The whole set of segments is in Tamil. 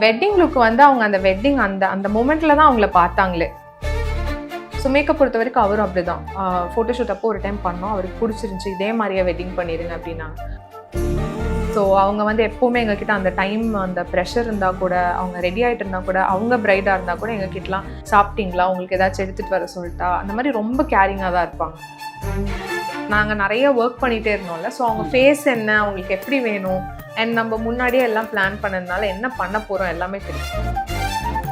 வெட்டிங் லுக் வந்து அவங்க அந்த வெட்டிங் அந்த மூமெண்ட்ல தான் அவங்கள பார்த்தாங்களே. ஸோ மேக்கப் பொறுத்த வரைக்கும் அவரும் அப்படிதான். ஃபோட்டோஷூட் அப்போ ஒரு டைம் பண்ணோம், அவருக்கு பிடிச்சிருந்துச்சி, இதே மாதிரியே வெட்டிங் பண்ணிடுங்க அப்படின்னாங்க. ஸோ அவங்க வந்து எப்போவுமே எங்ககிட்ட அந்த டைம் அந்த ப்ரெஷர் இருந்தால் கூட, அவங்க ரெடி ஆகிட்டு இருந்தால் கூட, அவங்க பிரைடாக இருந்தால் கூட எங்ககிட்டலாம் சாப்பிட்டீங்களா, உங்களுக்கு ஏதாச்சும் எடுத்துகிட்டு வர சொல்லிட்டா, அந்த மாதிரி ரொம்ப கேரிங்காக தான் இருப்பாங்க. நாங்கள் நிறைய ஒர்க் பண்ணிகிட்டே இருந்தோம்ல, ஸோ அவங்க ஃபேஸ் என்ன, அவங்களுக்கு எப்படி வேணும், அண்ட் நம்ம முன்னாடியே எல்லாம் பிளான் பண்ணதுனால என்ன பண்ண போகிறோம் எல்லாமே தெரியும்.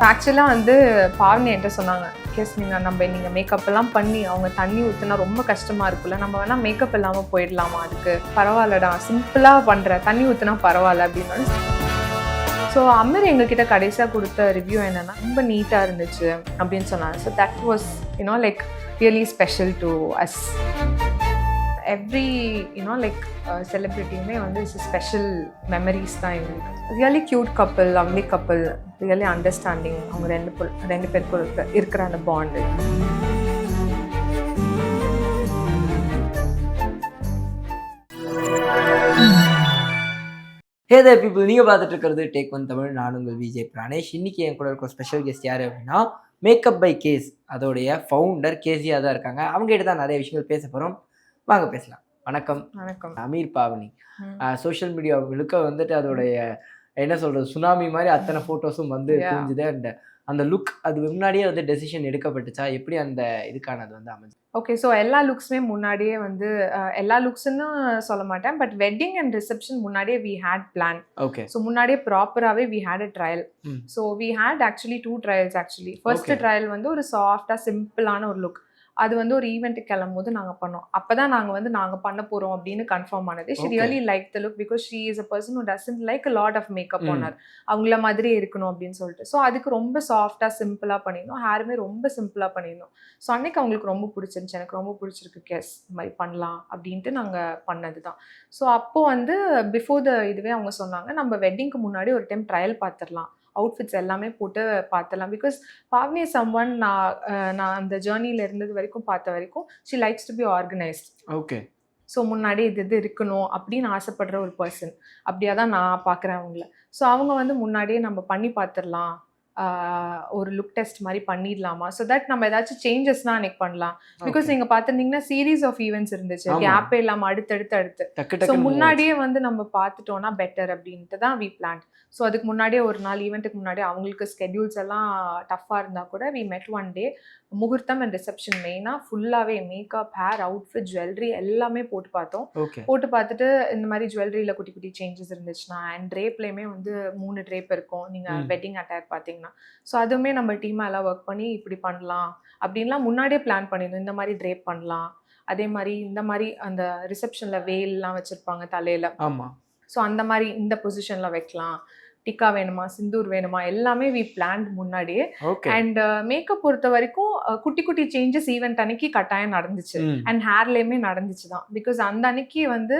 ஆக்சுவலாக வந்து பாவனி என்கிட்ட சொன்னாங்க, கேஸ் நீங்கள் மேக்கப் எல்லாம் பண்ணி அவங்க தண்ணி ஊற்றுனா ரொம்ப கஷ்டமாக இருக்குல்ல, நம்ம வேணால் மேக்கப் இல்லாமல் போயிடலாமா, அதுக்கு பரவாயில்லடா சிம்பிளாக பண்ணுற, தண்ணி ஊற்றுனா பரவாயில்ல அப்படின்னு. ஸோ அமர் எங்ககிட்ட கடைசியாக கொடுத்த ரிவ்யூ என்னென்னா ரொம்ப நீட்டாக இருந்துச்சு அப்படின்னு சொன்னாங்க. So that was like really special to us. Every செலிப்ரிட்டியுமே வந்து இட்ஸ் ஸ்பெஷல் மெமரிஸ் தான் எங்களுக்கு. Really cute couple, lovely couple, really understanding. அவங்க ரெண்டு பேருக்கு இருக்கிற அந்த பாண்டு. ஹே தேர் பீப்புள், நீங்கள் பார்த்துட்டு இருக்கிறது டேக் ஒன் தமிழ். நான் உங்கள் விஜய் பிராணேஷ். இன்றைக்கி என் கூட இருக்கிற ஸ்பெஷல் கெஸ்ட் யார் அப்படின்னா மேக்கப் பை கேஸ் அதோடைய ஃபவுண்டர் கேசியாக தான் இருக்காங்க. அவங்ககிட்ட தான் நிறைய விஷயங்கள் பேச போகிறோம். வாங்க பேசலாம். வணக்கம். வணக்கம். அமீர் பாவனி. சோஷியல் மீடியா முழுக்க வந்துட்டு அதோடைய என்ன சொல்கிறது, சுனாமி மாதிரி அத்தனை ஃபோட்டோஸும் வந்து குவிஞ்சுது. அண்ட் அந்த லுக் அது முன்னாடியே வந்து டெசிஷன் எடுக்கப்பட்டுச்சா, எப்படி அந்த இதுக்கானது வந்து அமைஞ்சு? ஓகே, ஸோ எல்லா லுக்ஸுமே முன்னாடியே வந்து எல்லா லுக்ஸ்ன்னு சொல்ல மாட்டேன், பட் வெட்டிங் அண்ட் ரிசப்ஷன் முன்னாடியே we had plan. Okay, so முன்னாடியே ப்ராப்பராகவே we had a trial. So we had actually 2 trials ஆக்சுவலி. ஃபர்ஸ்ட் ட்ரையல் வந்து ஒரு சாஃப்டாக சிம்பிளான ஒரு லுக், அது வந்து ஒரு ஈவெண்ட்டுக்கு கிளம்பும் போது நாங்கள் பண்ணோம். அப்போ தான் நாங்கள் பண்ண போகிறோம் அப்படின்னு கன்ஃபார்ம் ஆனது. She really like the look because she is a person who doesn't like a lot of makeup ஆனர், அவங்கள மாதிரி இருக்கணும் அப்படின்னு சொல்லிட்டு. ஸோ அதுக்கு ரொம்ப சாஃப்டாக சிம்பிளாக பண்ணியிருந்தோம். ஹேருமே ரொம்ப சிம்பிளாக பண்ணியிருந்தோம். ஸோ அன்னைக்கு அவங்களுக்கு ரொம்ப பிடிச்சிருந்துச்சு, எனக்கு ரொம்ப பிடிச்சிருக்கு, கேஸ் இந்த மாதிரி பண்ணலாம் அப்படின்ட்டு நாங்கள் பண்ணது தான். ஸோ அப்போது வந்து பிஃபோர் இதுவே அவங்க சொன்னாங்க, நம்ம வெட்டிங்க்கு முன்னாடி ஒரு டைம் ட்ரையல் பார்த்துடலாம், அவுட்ஃபிட்ஸ் எல்லாமே போட்டு பார்த்துடலாம். பிகாஸ் பாவனி சம்ஒன் நான் அந்த ஜேர்னியில் இருந்தது வரைக்கும் பார்த்த வரைக்கும் she likes to be organised. Okay, so முன்னாடி இது இருக்கணும் அப்படின்னு ஆசைப்படுற ஒரு பர்சன், அப்படியா தான் நான் பார்க்குறேன் அவங்கள. ஸோ அவங்க வந்து முன்னாடியே நம்ம பண்ணி பார்த்துடலாம், ஒரு லுக் டெஸ்ட் மாதிரி பண்ணிடலாமா, ஸோ தட் நம்ம ஏதாச்சும் சேஞ்சஸ்னால் அன்னைக்கு பண்ணலாம். பிகாஸ் நீங்கள் பார்த்துருந்தீங்கன்னா சீரீஸ் ஆஃப் ஈவெண்ட்ஸ் இருந்துச்சு, கேப்பே இல்லாமல் அடுத்தடுத்து. ஸோ முன்னாடியே வந்து நம்ம பார்த்துட்டோன்னா பெட்டர் அப்படின்ட்டு தான் வி பிளான். ஸோ அதுக்கு முன்னாடியே ஒரு நாள் ஈவெண்ட்டுக்கு முன்னாடியே அவங்களுக்கு ஸ்கெடியூல்ஸ் எல்லாம் டஃப்பாக இருந்தால் கூட வி மெட் ஒன் டே. முகூர்த்தம் அண்ட் ரிசப்ஷன் மெயினாக ஃபுல்லாகவே மேக்கப், ஹேர், அவுட்ஃபிட், ஜுவல்லரி எல்லாமே போட்டு பார்த்தோம். போட்டு பார்த்துட்டு இந்த மாதிரி ஜுவல்லரியில் குட்டி குட்டி சேஞ்சஸ் இருந்துச்சுன்னா, அண்ட் ட்ரேப்லேயுமே வந்து 3 ட்ரேப் இருக்கும் நீங்கள் வெட்டிங் அட்டையர் பார்த்தீங்கன்னா. ஸோ அதுவுமே நம்ம டீமாக எல்லாம் ஒர்க் பண்ணி இப்படி பண்ணலாம் அப்படின்லாம் முன்னாடியே பிளான் பண்ணியிருந்தோம். இந்த மாதிரி ட்ரேப் பண்ணலாம், அதே மாதிரி இந்த மாதிரி அந்த ரிசப்ஷனில் வேல்லாம் வச்சுருப்பாங்க தலையில். ஆமாம். ஸோ அந்த மாதிரி இந்த பொசிஷனில் வைக்கலாம், டிக்கா வேணுமா, சிந்தூர் வேணுமா, எல்லாமே வி பிளான் முன்னாடியே. அண்ட் மேக்கப் பொறுத்த வரைக்கும் குட்டி குட்டி சேஞ்சஸ் ஈவெண்ட் அன்னைக்கு கட்டாயம் நடந்துச்சு. அண்ட் ஹேர்லேயுமே நடந்துச்சு தான். பிகாஸ் அந்த அன்னைக்கு வந்து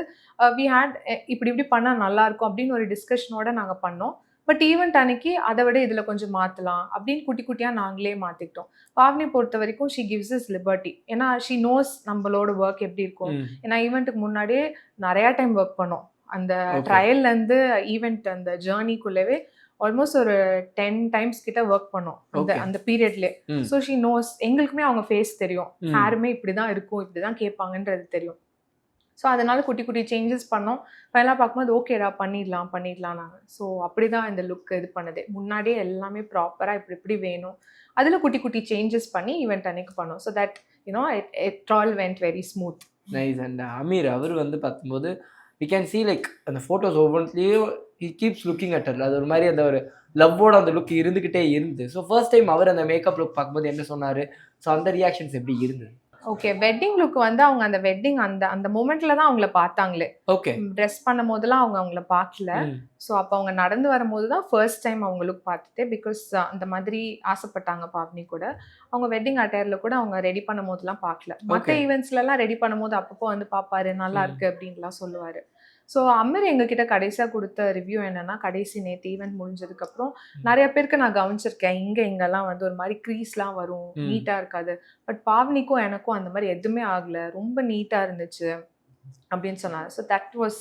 வி ஹேட் இப்படி பண்ணால் நல்லாயிருக்கும் அப்படின்னு ஒரு டிஸ்கஷனோட நாங்கள் பண்ணோம். பட் ஈவெண்ட் அன்னைக்கு அதை விட இதில் கொஞ்சம் மாற்றலாம் அப்படின்னு குட்டி குட்டியாக நாங்களே மாற்றிக்கிட்டோம். பாவனி பொறுத்த வரைக்கும் ஷி கிவ்ஸ் இஸ் லிபர்ட்டி. ஏன்னா ஷி நோஸ் நம்மளோட ஒர்க் எப்படி இருக்கும். ஏன்னா ஈவெண்ட்டுக்கு முன்னாடியே நிறையா டைம் ஒர்க் பண்ணோம். அந்த ட்ரையல்லேருந்து ஈவெண்ட் அந்த ஜேர்னிக்குள்ளவே ஆல்மோஸ்ட் ஒரு 10 டைம்ஸ் கிட்ட ஒர்க் பண்ணோம் அந்த பீரியட்லேயே. ஸோ ஷி நோஸ், எங்களுக்குமே அவங்க ஃபேஸ் தெரியும், ஹேருமே இப்படி தான் இருக்கும், இப்படி தான் கேட்பாங்கன்றது தெரியும். ஸோ அதனால குட்டி குட்டி சேஞ்சஸ் பண்ணோம். ஃபைனலாக பார்க்கும்போது ஓகேடா பண்ணிடலாம் நாங்கள். ஸோ அப்படி தான் இந்த லுக் இது பண்ணதே. முன்னாடியே எல்லாமே ப்ராப்பராக இப்படி வேணும், அதில் குட்டி குட்டி சேஞ்சஸ் பண்ணி ஈவெண்ட் அன்னைக்கு பண்ணோம். So that it all went very smooth. Nice. And Amir அவர் வந்து பார்க்கும்போது we can see like அந்த ஃபோட்டோஸ் ஒவ்வொன்றுலேயும் he keeps looking at her. அது ஒரு மாதிரி அந்த ஒரு லவ்வோட அந்த லுக் இருந்துக்கிட்டே இருந்து. ஸோ ஃபர்ஸ்ட் டைம் அவர் அந்த மேக்கப் லுக் பார்க்கும்போது என்ன சொன்னார்? ஸோ அந்த ரியாக்ஷன்ஸ் எப்படி இருந்தது? ஓகே, வெட்டிங் லுக் வந்து அவங்க அந்த வெட்டிங் அந்த மூமெண்ட்ல தான் அவங்கள பார்த்தாங்களே. ஓகே, ட்ரெஸ் பண்ணும் போதெல்லாம் அவங்கள பார்க்கல. ஸோ அப்போ அவங்க நடந்து வரும்போது தான் ஃபர்ஸ்ட் டைம் அவங்க லுக் பார்த்துட்டு, பிகாஸ் அந்த மாதிரி ஆசைப்பட்டாங்க பாவனி கூட. அவங்க வெட்டிங் அட்டையரில் கூட அவங்க ரெடி பண்ணும் போதெல்லாம் பார்க்கல. மற்ற ஈவெண்ட்ஸ்லாம் ரெடி பண்ணும்போது அப்பப்போ வந்து பார்ப்பாரு, நல்லா இருக்கு அப்படின்லாம் சொல்லுவார். ஸோ அமர் எங்ககிட்ட கடைசியாக கொடுத்த ரிவ்யூ என்னென்னா, கடைசி நேற்று ஈவெண்ட் முடிஞ்சதுக்கப்புறம் நிறைய பேருக்கு நான் கவனிச்சிருக்கேன், இங்கெல்லாம் வந்து ஒரு மாதிரி க்ரீஸ்லாம் வரும், நீட்டாக இருக்காது. பட் பாவனிக்கும் எனக்கும் அந்த மாதிரி எதுவுமே ஆகலை, ரொம்ப நீட்டாக இருந்துச்சு அப்படின்னு சொன்னார். So that was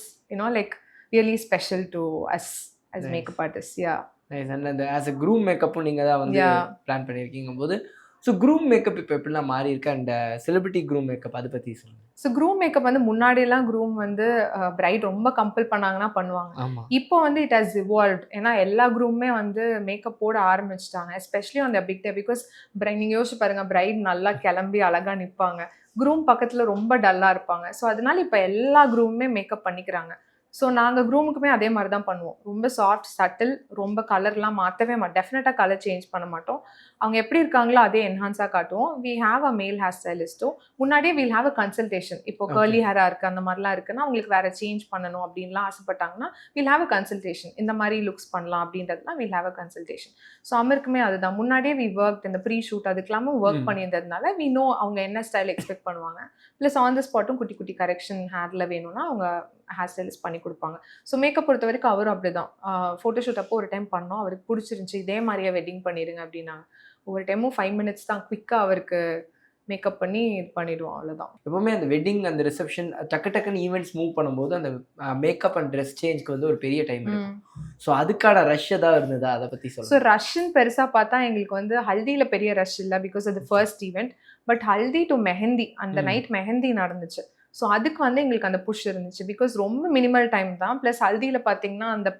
like really special to as as makeup artists. Yeah. Nice. And அந்த ஆஸ் அ க்ரூம் மேக்கப்பும் நீங்க தான் வந்து பிளான் பண்ணியிருக்கீங்கும்போது, ஸோ க்ரூம் மேக்கப் இப்போ எப்படிலாம் மாறி இருக்கு? அண்ட் செலிபிரிட்டி க்ரூம் மேக்கப் அதை பத்தி சொல்லுங்க. ஸோ க்ரூம் மேக்கப் வந்து முன்னாடியெல்லாம் க்ரூம் வந்து பிரைட் ரொம்ப கம்பல் பண்ணாங்கன்னா பண்ணுவாங்க. ஆமா. இப்போ வந்து இட் ஹஸ் இவால்வ்ட். ஏன்னா எல்லா க்ரூமுமே வந்து மேக்கப் போட ஆரம்பிச்சுட்டாங்க. Especially on the big day. Because நீங்க யோசிச்சு பாருங்க, பிரைட் நல்லா கிளம்பி அழகா நிப்பாங்க. க்ரூம் பக்கத்துல ரொம்ப டல்லா இருப்பாங்க. ஸோ அதனால இப்ப எல்லா க்ரூமுமே மேக்கப் பண்ணிக்கிறாங்க. ஸோ நாங்க க்ரூமுக்குமே அதே மாதிரி தான் பண்ணுவோம். ரொம்ப சாஃப்ட், சட்டில், ரொம்ப கலர்லாம் மாற்றவே மாட்டோம். டெஃபினட்டாக கலர் சேஞ்ச் பண்ண மாட்டோம். அவங்க எப்படி இருக்காங்களோ அதே என்ஹான்ஸாக காட்டுவோம். வி ஹேவ் அ மேல் ஹேர் ஸ்டைலிஸ்ட்டோ முன்னாடியே வில் ஹேவ் அ கன்சல்டேஷன். இப்போ கர்லி ஹேராக இருக்குது, அந்த மாதிரிலாம் இருக்குன்னா அவங்களுக்கு வேறு சேஞ்ச் பண்ணணும் அப்படின்லாம் ஆசைப்பட்டாங்கன்னா வில் ஹேவ் அ கன்சல்டேஷன். இந்த மாதிரி லுக்ஸ் பண்ணலாம் அப்படின்றதுலாம் will have a consultation. So அமருக்குமே அதுதான். முன்னாடியே வி ஒர்க் இந்த ப்ரீ ஷூட் அதுக்கெல்லாமும் ஒர்க் பண்ணியிருந்ததுனால வி நோ அவங்க என்ன ஸ்டைல் எக்ஸ்பெக்ட் பண்ணுவாங்க. ப்ளஸ் ஆன் த ஸ்பாட்டும் குட்டி குட்டி கரெக்ஷன் ஹேரில் வேணும்னா அவங்க ஹேர் ஸ்டைலிஸ்ட் பண்ணி கொடுப்பாங்க. ஸோ மேக்கப் பொறுத்த வரைக்கும் அவரும் அப்படிதான். ஃபோட்டோஷூட் அப்போ ஒரு டைம் பண்ணோம். அவருக்கு பிடிச்சிருந்துச்சி. இதே மாதிரியே வெட்டிங் பண்ணிடுங்க அப்படின்னாங்க. ஒவ்வொரு டைமும் 5 minutes தான். குயிக்காக அவருக்கு மேக்கப் பண்ணி இது பண்ணிடுவோம். அவ்வளோதான். எப்பவுமே அந்த வெட்டிங் அந்த ரிசப்ஷன் டக்கு டக்குன்னு ஈவெண்ட்ஸ் மூவ் பண்ணும்போது அந்த மேக்கப் அண்ட் ட்ரெஸ் சேஞ்ச்க்கு வந்து ஒரு பெரிய டைம் இருக்கும். ஸோ அதுக்கான ரஷ் ஏதாவது இருந்ததா? அதை பற்றி சொல்லுங்கள். ஸோ ரஷ்ன்னு பெருசாக பார்த்தா எங்களுக்கு வந்து ஹல்தியில் பெரிய ரஷ் இல்லை. பிகாஸ் அது first event. But haldi to mehndi அந்த நைட் மெஹந்தி நடந்துச்சு. ஸோ அதுக்கு வந்து எங்களுக்கு அந்த புஷ் இருந்துச்சு. பிகாஸ் ரொம்ப மினிமல் டைம் தான். ப்ளஸ் ஹல்தியில் பார்த்தீங்கன்னா அந்த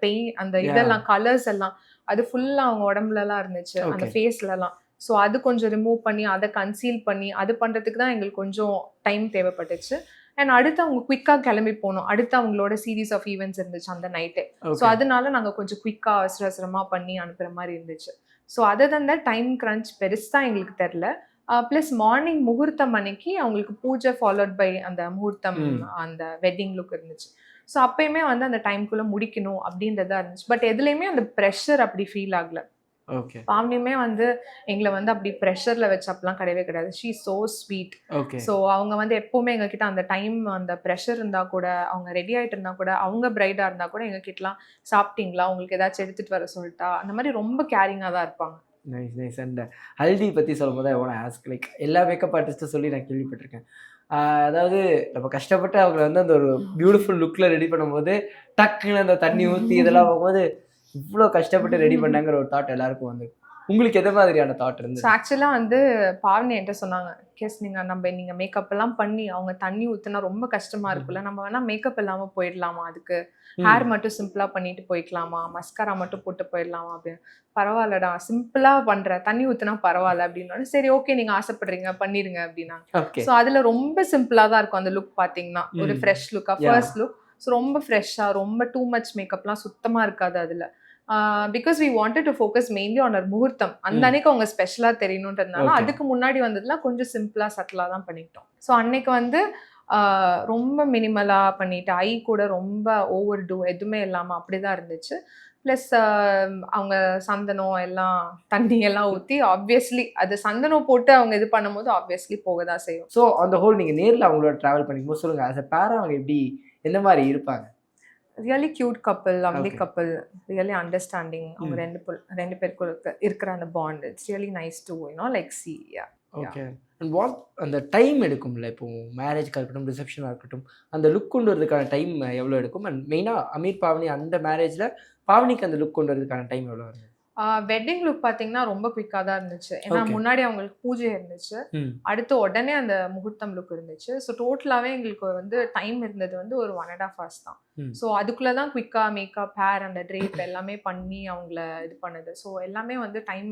அந்த இதெல்லாம் கலர்ஸ் எல்லாம் அது ஃபுல்லாக அவங்க உடம்புலலாம் இருந்துச்சு, அந்த ஃபேஸ்லலாம். ஸோ அது கொஞ்சம் ரிமூவ் பண்ணி அதை கன்சீல் பண்ணி அது பண்ணுறதுக்கு தான் எங்களுக்கு கொஞ்சம் டைம் தேவைப்பட்டுச்சு. அண்ட் அடுத்து அவங்க குயிக்காக கிளம்பி போகணும். அடுத்து அவங்களோட சீரீஸ் ஆஃப் ஈவெண்ட்ஸ் இருந்துச்சு அந்த நைட்டே. ஸோ அதனால நாங்கள் கொஞ்சம் குயிக்காக அவசர அவசரமாக பண்ணி அனுப்புகிற மாதிரி இருந்துச்சு. ஸோ அதை தான் டைம் க்ரன்ச் பெருசாக எங்களுக்கு தெரில. ப்ளஸ் மார்னிங் முகூர்த்தம் அன்னைக்கு அவங்களுக்கு பூஜை ஃபாலோட் பை அந்த முகூர்த்தம் அந்த வெட்டிங் லுக் இருந்துச்சு. ஸோ அப்பயுமே வந்து அந்த டைம்குள்ளே முடிக்கணும் அப்படின்றதா இருந்துச்சு. பட் எதுலேயுமே அந்த ப்ரெஷர் அப்படி ஃபீல் ஆகலை. ஓகே. பாவனியுமே வந்து எங்களை வந்து அப்படி ப்ரெஷர்ல வச்சு அப்படிலாம் கிடையவே கிடையாது. She so sweet. ஸோ அவங்க வந்து எப்பவுமே எங்ககிட்ட அந்த டைம் அந்த ப்ரெஷர் இருந்தா கூட, அவங்க ரெடி ஆயிட்டு இருந்தா கூட, அவங்க பிரைடா இருந்தா கூட எங்ககிட்டலாம் சாப்பிட்டீங்களா, உங்களுக்கு ஏதாச்சும் எடுத்துட்டு வர சொல்லிட்டா, அந்த மாதிரி ரொம்ப கேரிங்கா தான் இருப்பாங்க. Nice nice. அண்ட் ஹல்தி பற்றி சொல்லும்போது I want to ask, like எல்லா மேக்கப் ஆர்டிஸ்ட்டும் சொல்லி நான் கேள்விப்பட்டிருக்கேன். அதாவது நம்ம கஷ்டப்பட்டு அவங்களை வந்து அந்த ஒரு பியூட்டிஃபுல் லுக்கில் ரெடி பண்ணும்போது டக்குன்னு அந்த தண்ணி ஊற்றி இதெல்லாம் போகும்போது இவ்வளோ கஷ்டப்பட்டு ரெடி பண்ணாங்கிற ஒரு தாட் எல்லாருக்கும் வந்து, உங்களுக்கு எந்த மாதிரியான தாட் இருந்துச்சு? ஆக்சுவலாக வந்து பாவனி என்கிட்ட சொன்னாங்க, கேஸ் நீங்கள் மேக்கப் எல்லாம் பண்ணி அவங்க தண்ணி ஊற்றினா ரொம்ப கஷ்டமா இருக்குல்ல, நம்ம வேணா மேக்கப் இல்லாமல் போயிடலாமா, அதுக்கு ஹேர் மட்டும் சிம்பிளாக பண்ணிட்டு போய்க்கலாமா, மஸ்காரா மட்டும் போட்டு போயிடலாமா அப்படின்னு. பரவாயில்லடா, சிம்பிளாக பண்ணுற, தண்ணி ஊற்றினா பரவாயில்ல அப்படின்னா, சரி ஓகே நீங்கள் ஆசைப்படுறீங்க பண்ணிடுங்க அப்படின்னா. ஸோ அதில் ரொம்ப சிம்பிளாக தான் இருக்கும் அந்த லுக். பார்த்தீங்கன்னா ஒரு ஃப்ரெஷ் லுக்காக, ஃபர்ஸ்ட் லுக். ஸோ ரொம்ப ஃப்ரெஷ்ஷாக, ரொம்ப டூ மச் மேக்கப்லாம் சுத்தமாக இருக்காது அதில். Because we wanted to focus mainly on முகூர்த்தம். அந்த அன்னைக்கு அவங்க ஸ்பெஷலாக தெரியணுன்றதுனால அதுக்கு முன்னாடி வந்ததுலாம் கொஞ்சம் சிம்பிளாக சட்டிலாக தான் பண்ணிக்கிட்டோம். ஸோ அன்னைக்கு வந்து ரொம்ப மினிமலாக பண்ணிட்டு, ஐ கூட ரொம்ப ஓவர் டூ எதுவுமே இல்லாமல் அப்படி தான் இருந்துச்சு. ப்ளஸ் அவங்க சந்தனம் எல்லாம் தண்ணி எல்லாம் ஊற்றி ஆப்வியஸ்லி அது சந்தனம் போட்டு அவங்க இது பண்ணும்போது ஆப்வியஸ்லி போக தான் செய்யும். ஸோ அந்த ஹோல் நீங்கள் நேரில் அவங்களோட ட்ராவல் பண்ணிக்கும்போது சொல்லுங்கள், ஆஸ் அ பேரா அவங்க எப்படி எந்த மாதிரி இருப்பாங்க? Really cute couple, lovely couple, really understanding. அவங்க ரெண்டு பேருக்குள்ள இருக்கிற அந்த bond, it's really nice to like C. Okay. And what அந்த டைம் எடுக்கும்ல, இப்போ மேரேஜ்க்காக இருக்கட்டும், ரிசப்ஷனாக இருக்கட்டும், அந்த லுக் கொண்டு வரதுக்கான டைம் எவ்வளோ எடுக்கும்? அண்ட் மெயினாக அமீர் பாவனி அந்த மேரேஜில் பாவனிக்கு அந்த லுக் கொண்டு வரதுக்கான டைம் எவ்வளோ வருது? வெட்டிங் லுக் பார்த்தீங்கன்னா ரொம்ப குயிக்காக தான் இருந்துச்சு. ஏன்னா முன்னாடி அவங்களுக்கு பூஜை இருந்துச்சு, அடுத்து உடனே அந்த முகூர்த்தம் லுக் இருந்துச்சு. ஸோ டோட்டலாகவே எங்களுக்கு வந்து டைம் இருந்தது வந்து ஒரு 1.5 hours தான். ஸோ அதுக்குள்ளே தான் குயிக்காக மேக்கப், ஹேர், அந்த ட்ரேப் எல்லாமே பண்ணி அவங்கள இது பண்ணுது. ஸோ எல்லாமே வந்து டைம்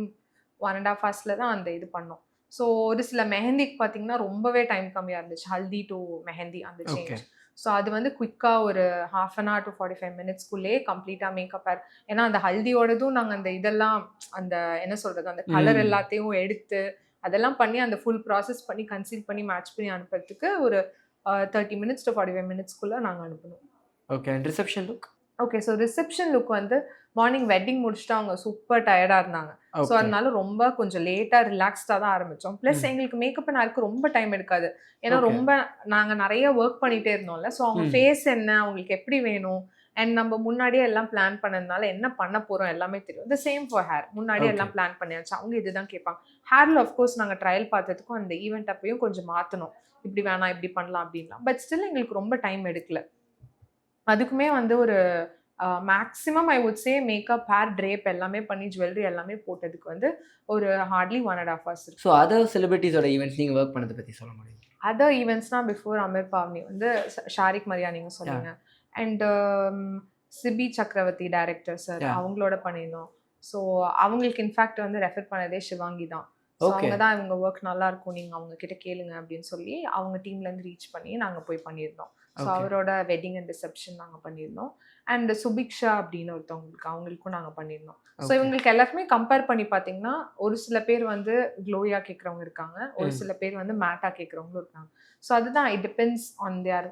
1.5 hours தான் அந்த இது பண்ணோம். ஸோ ஒரு சில மெஹந்திக்கு பார்த்தீங்கன்னா ரொம்பவே டைம் கம்மியாக இருந்துச்சு. ஹல்தி டு மெஹந்தி அந்த சேஞ்ச். ஸோ அது வந்து குயிக்காக ஒரு 1/2 hour to 45 minutesக்குள்ளே கம்ப்ளீட்டாக மேக்கப் ஹேர். ஏன்னா அந்த ஹல்தியோடதும் நாங்கள் அந்த இதெல்லாம் அந்த என்ன சொல்கிறது, அந்த கலர் எல்லாத்தையும் எடுத்து அதெல்லாம் பண்ணி அந்த ஃபுல் ப்ராசஸ் பண்ணி கன்சீல் பண்ணி மேட்ச் பண்ணி அனுப்புறதுக்கு ஒரு 30 minutes to 45 minutesக்குள்ளே நாங்கள் அனுப்பணும். Okay. And reception look? Okay. So reception look வந்து மார்னிங் வெட்டிங் முடிச்சுட்டு அவங்க சூப்பர் டயர்டாக இருந்தாங்க. ஸோ அதனால ரொம்ப கொஞ்சம் லேட்டாக ரிலாக்ஸ்டாக தான் ஆரம்பித்தோம். ப்ளஸ் எங்களுக்கு மேக்கப் பண்ணாருக்கு ரொம்ப டைம் எடுக்காது. ஏன்னா ரொம்ப நாங்கள் நிறைய ஒர்க் பண்ணிகிட்டே இருந்தோம்ல. ஸோ அவங்க ஃபேஸ் என்ன, அவங்களுக்கு எப்படி வேணும், அண்ட் நம்ம முன்னாடியே எல்லாம் பிளான் பண்ணதுனால என்ன பண்ண போகிறோம் எல்லாமே தெரியும். The same for hair. முன்னாடியே எல்லாம் பிளான் பண்ணியாச்சு. அவங்க இதுதான் கேட்பாங்க. ஹேரில் ஆஃப்கோர்ஸ் நாங்கள் ட்ரையல் பார்த்ததுக்கும் அந்த ஈவெண்ட் அப்பையும் கொஞ்சம் மாற்றணும். இப்படி வேணாம் இப்படி பண்ணலாம் அப்படின்லாம். பட் ஸ்டில் எங்களுக்கு ரொம்ப டைம் எடுக்கல. அதுக்குமே வந்து ஒரு maximum I would say makeup, hair, drape எல்லாமே பண்ணி ஜுவல்லரி எல்லாமே போட்டதுக்கு வந்து ஒரு ஹார்ட்லி 1.5 hours இருக்கு. ஸோ அதர் செலிபிரிட்டிஸோட ஈவெண்ட்ஸ் நீங்கள் ஒர்க் பண்ணதை பற்றி சொல்ல முடியும்? அதர் ஈவெண்ட்ஸ்னா பிஃபோர் அமீர் பாவ்னி வந்து ஷாரிக் மரியா நீங்க சொன்னீங்க. அண்ட் சிபி சக்கரவர்த்தி டைரக்டர் சார், அவங்களோட பண்ணியிருந்தோம். ஸோ அவங்களுக்கு இன்ஃபேக்ட் வந்து ரெஃபர் பண்ணதே சிவாங்கி தான். ஸோ அவங்க தான் இவங்க ஒர்க் நல்லா இருக்கும், நீங்கள் அவங்க கிட்ட கேளுங்க அப்படின்னு சொல்லி அவங்க டீம்லேருந்து ரீச் பண்ணி நாங்கள் போய் பண்ணியிருந்தோம். ஸோ அவரோட வெட்டிங் அண்ட் ரிசப்ஷன் நாங்கள் பண்ணியிருந்தோம். அண்ட் சுபிக்ஷா அப்படின்னு ஒருத்தவங்களுக்கு அவங்களுக்கும் நாங்கள் பண்ணியிருந்தோம். ஸோ இவங்களுக்கு எல்லாருக்குமே கம்பேர் பண்ணி பார்த்தீங்கன்னா ஒரு சில பேர் வந்து க்ளோயாக கேட்குறவங்க இருக்காங்க, ஒரு சில பேர் வந்து மேட்டாக கேட்குறவங்களும் இருக்காங்க. ஸோ அதுதான் it depends on their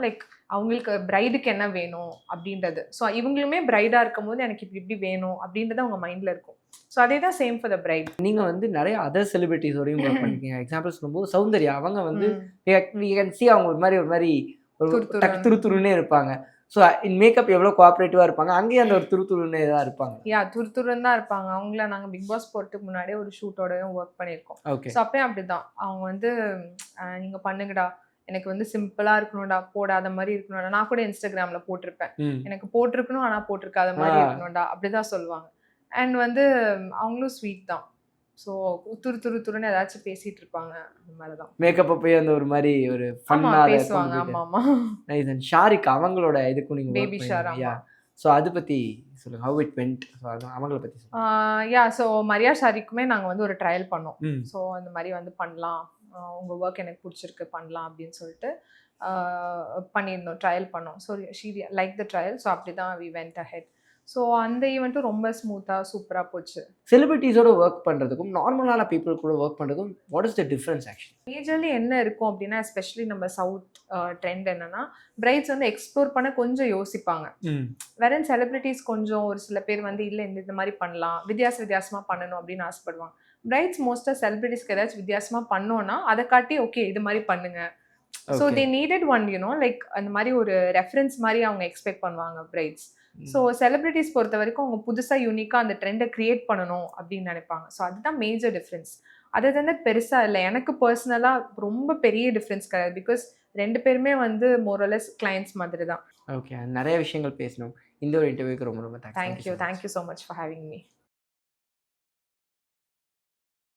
like அவங்களுக்கு பிரைடுக்கு என்ன வேணும் அப்படின்றது. ஸோ இவங்களுமே பிரைடாக இருக்கும் போது எனக்கு இப்படி வேணும் அப்படின்றது அவங்க மைண்டில் இருக்கும். ஸோ அதே தான் சேம் ஃபார் த பிரைட். நீங்கள் வந்து நிறைய அதர் செலிபிரிட்டிஸோடையும் ஒர்க் பண்ணிருக்கீங்க. எக்ஸாம்பிள் சொல்லும்போது சௌந்தர்யா அவங்க வந்து அவங்க ஒரு மாதிரி துருத்துருன்னே இருப்பாங்க. ஸோ இன் மேக்கப் எவ்வளோ கோஆப்ரேட்டிவாக இருப்பாங்க, அங்கேயும் அந்த ஒரு துருத்துருன்னே தான் இருப்பாங்க. துருத்துருன்னு தான் இருப்பாங்க. அவங்கள நாங்கள் பிக் பாஸ் போகிறதுக்கு முன்னாடியே ஒரு ஷூட்டோடயும் ஒர்க் பண்ணியிருக்கோம். ஸோ அப்பயும் அப்படி தான் அவங்க வந்து நீங்கள் பண்ணுங்கடா, எனக்கு வந்து சிம்பிளாக இருக்கணும்டா, போடாத மாதிரி இருக்கணும்டா. நான் கூட இன்ஸ்டாகிராமில் போட்டிருப்பேன், எனக்கு போட்டிருக்கணும் ஆனால் போட்டிருக்காத மாதிரி இருக்கணும்டா, அப்படிதான் சொல்லுவாங்க. அண்ட் வந்து அவங்களும் ஸ்வீட் தான். ஸோ துருன்னு ஏதாச்சும் பேசிட்டு இருப்பாங்க. அந்த மாதிரி தான் மேக்கப்பை போய் அந்த ஒரு மாதிரி ஒரு ஃபன்னாக பேசுவாங்க. ஆமாம். ஷாரிக் அவங்களோட இதுக்கும் நீங்கள் பேபி ஷார். ஸோ அதை பற்றி சொல்லுங்கள், ஹவ் இட் வென்ட், அவங்கள பற்றி ஸோ மரியா ஷாரிக்குமே நாங்கள் வந்து ஒரு ட்ரையல் பண்ணோம். ஸோ அந்த மாதிரி வந்து பண்ணலாம், உங்கள் ஒர்க் எனக்கு பிடிச்சிருக்கு பண்ணலாம் அப்படின்னு சொல்லிட்டு பண்ணியிருந்தோம், ட்ரையல் பண்ணோம். So she like the trial. So அப்படி தான் வி வென்ட் அஹெட். ஸோ அந்த ஈவெண்ட்டும் ரொம்ப ஸ்மூத்தாக சூப்பராக போச்சு. செலிபிரிட்டிஸோட ஒர்க் பண்ணுறதுக்கும் நார்மலான பீப்புள் கூட ஒர்க் பண்ணுறதுக்கும் what is the difference actually? Majorly என்ன இருக்கும் அப்படின்னா, எஸ்பெஷலி நம்ம சவுத் ட்ரெண்ட் என்னன்னா, பிரைட்ஸ் வந்து எக்ஸ்ப்ளோர் பண்ண கொஞ்சம் யோசிப்பாங்க. வேற செலிபிரிட்டிஸ் கொஞ்சம் ஒரு சில பேர் வந்து இல்லை இந்த மாதிரி பண்ணலாம், வித்தியாசமாக பண்ணணும் அப்படின்னு ஆசைப்படுவாங்க. பிரைட்ஸ் மோஸ்ட்டாக செலிபிரிட்டிஸ்க்கு ஏதாச்சும் வித்தியாசமாக பண்ணோன்னா அதை காட்டி ஓகே இது மாதிரி பண்ணுங்க. So they needed one like அந்த மாதிரி ஒரு ரெஃபரன்ஸ் மாதிரி அவங்க எக்ஸ்பெக்ட் பண்ணுவாங்க பிரைட்ஸ். ஸோ செலிபிரிட்டிஸ் பொறுத்த வரைக்கும் அவங்க புதுசாக யூனிக்காக அந்த ட்ரெண்டை கிரியேட் பண்ணணும் அப்படின்னு நினைப்பாங்க. ஸோ அதுதான் மேஜர் டிஃப்ரென்ஸ். அதை வந்து பெருசாக இல்லை, எனக்கு பர்சனலாக ரொம்ப பெரிய டிஃப்ரென்ஸ் கிடையாது. பிகாஸ் ரெண்டு பேருமே வந்து மோரலஸ் கிளைண்ட்ஸ் மாதிரி தான். ஓகே, நிறைய விஷயங்கள் பேசணும். இந்த ஒரு இன்டர்வியூக்கு ரொம்ப thank you so much for having me.